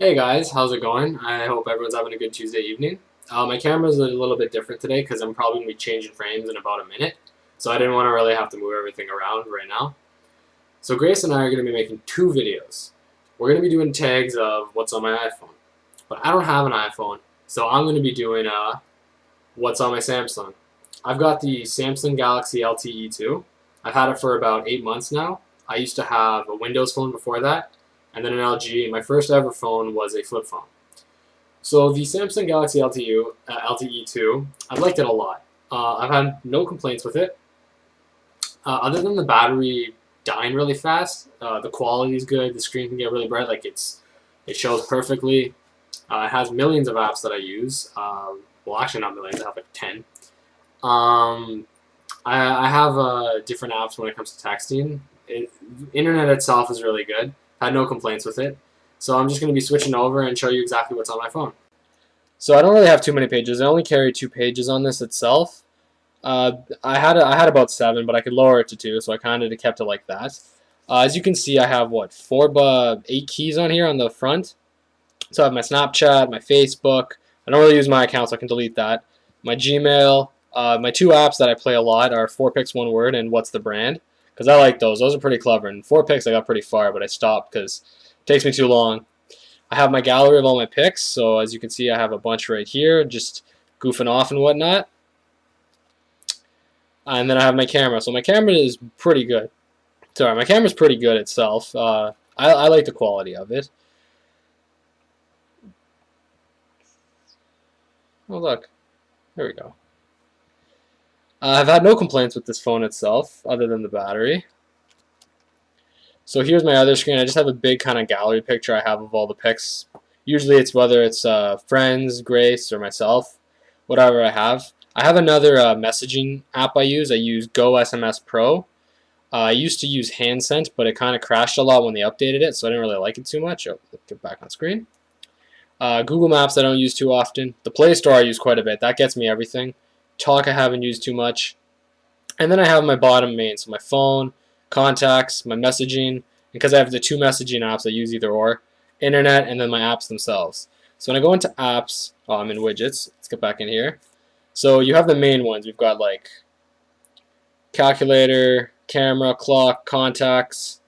Hey guys, how's it going? I hope everyone's having a good Tuesday evening. My camera's a little bit different today because I'm probably going to be changing frames in about a minute. So I didn't want to really have to move everything around right now. So Grace and I are going to be making two videos. We're going to be doing tags of what's on my iPhone. But I don't have an iPhone, so I'm going to be doing what's on my Samsung. I've got the Samsung Galaxy LTE 2. I've had it for about 8 months now. I used to have a Windows phone before that, and then an LG. My first ever phone was a flip phone. So the Samsung Galaxy LTE 2, I've liked it a lot. I've had no complaints with it, other than the battery dying really fast. The quality is good. The screen can get really bright. It shows perfectly. It has millions of apps that I use. Well, actually not millions. I have like 10. Um, I have different apps when it comes to texting. Internet itself is really good. Had no complaints with it. So I'm just going to be switching over and show you exactly what's on my phone. So I don't really have too many pages. I only carry 2 pages on this itself. I had about 7, but I could lower it to 2, so I kind of kept it like that. As you can see, I have what 8 keys on here on the front. So I have my Snapchat, my Facebook. I don't really use my account, so I can delete that. My Gmail. My 2 apps that I play a lot are 4Pix One Word and What's the Brand, because I like those. Those are pretty clever. And 4Pix I got pretty far, but I stopped because it takes me too long. I have my gallery of all my pics, so as you can see, I have a bunch right here, just goofing off and whatnot. And then I have my camera. So my camera is pretty good. Sorry, my camera's pretty good itself. I like the quality of it. Oh look, there we go. I've had no complaints with this phone itself, other than the battery. So here's my other screen. I just have a big kind of gallery picture I have of all the pics. Usually it's whether it's friends, Grace, or myself, whatever I have. I have another messaging app I use. I use Go SMS Pro. I used to use HandSent, but it kind of crashed a lot when they updated it, so I didn't really like it too much. Oh, get back on screen. Google Maps I don't use too often. The Play Store I use quite a bit. That gets me everything. Talk I haven't used too much. And then I have my bottom main, so my phone, contacts, my messaging. Because I have the 2 messaging apps, I use either or. Internet, and then my apps themselves. So when I go into apps, I'm in widgets. Let's get back in here. So you have the main ones. We've got like calculator, camera, clock, contacts,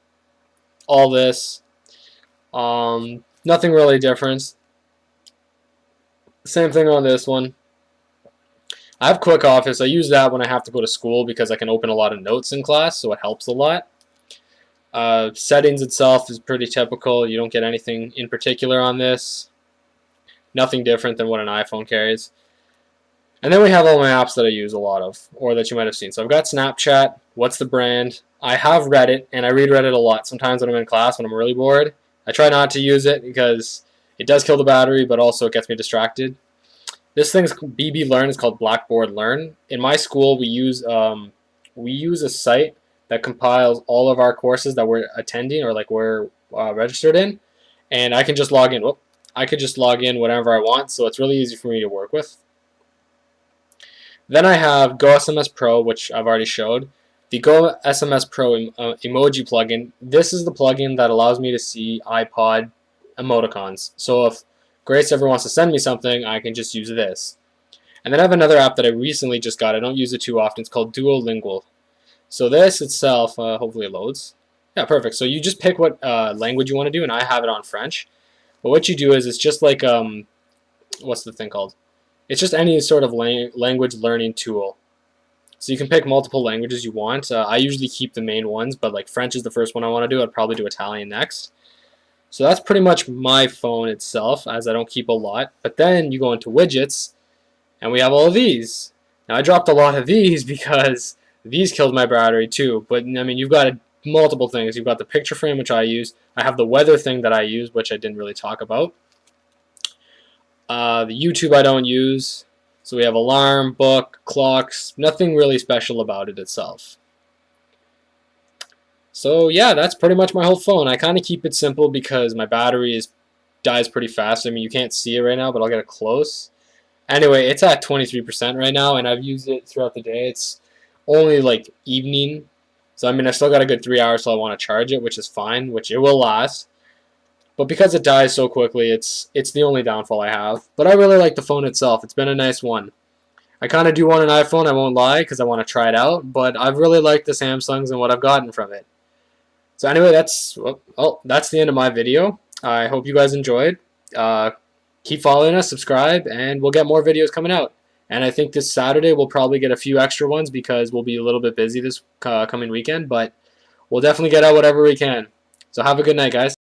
all this. Nothing really different. Same thing on this one. I have Quick Office. I use that when I have to go to school because I can open a lot of notes in class, so it helps a lot. Settings itself is pretty typical. You don't get anything in particular on this. Nothing different than what an iPhone carries. And then we have all my apps that I use a lot of, or that you might have seen. So I've got Snapchat, What's the Brand? I have Reddit, and I read Reddit a lot. Sometimes when I'm in class, when I'm really bored, I try not to use it because it does kill the battery, but also it gets me distracted. This thing's BB Learn. It's called Blackboard Learn. In my school, we use a site that compiles all of our courses that we're attending or like we're registered in, and I can just log in. I could just log in whenever I want, so it's really easy for me to work with. Then I have Go SMS Pro, which I've already showed. The Go SMS Pro emoji plugin. This is the plugin that allows me to see iPod emoticons. So if Grace ever wants to send me something, I can just use this. And then I have another app that I recently just got. I don't use it too often. It's called Duolingual. So this itself, hopefully it loads. Yeah, perfect. So you just pick what language you want to do, and I have it on French. But what you do is it's just like, what's the thing called? It's just any sort of language learning tool. So you can pick multiple languages you want. I usually keep the main ones, but like French is the first one I want to do. I'd probably do Italian next. So that's pretty much my phone itself, as I don't keep a lot. But then you go into widgets, and we have all of these. Now I dropped a lot of these because these killed my battery too. But I mean, you've got multiple things. You've got the picture frame, which I use. I have the weather thing that I use, which I didn't really talk about. The YouTube I don't use. So we have alarm, book, clocks. Nothing really special about it itself. So yeah, that's pretty much my whole phone. I kind of keep it simple because my battery dies pretty fast. I mean, you can't see it right now, but I'll get it close. Anyway, it's at 23% right now, and I've used it throughout the day. It's only like evening. So I mean, I still got a good 3 hours till I want to charge it, which is fine, which it will last. But because it dies so quickly, it's the only downfall I have. But I really like the phone itself. It's been a nice one. I kind of do want an iPhone, I won't lie, because I want to try it out. But I've really liked the Samsungs and what I've gotten from it. So anyway, that's the end of my video. I hope you guys enjoyed. Keep following us, subscribe, and we'll get more videos coming out. And I think this Saturday we'll probably get a few extra ones because we'll be a little bit busy this coming weekend. But we'll definitely get out whatever we can. So have a good night, guys.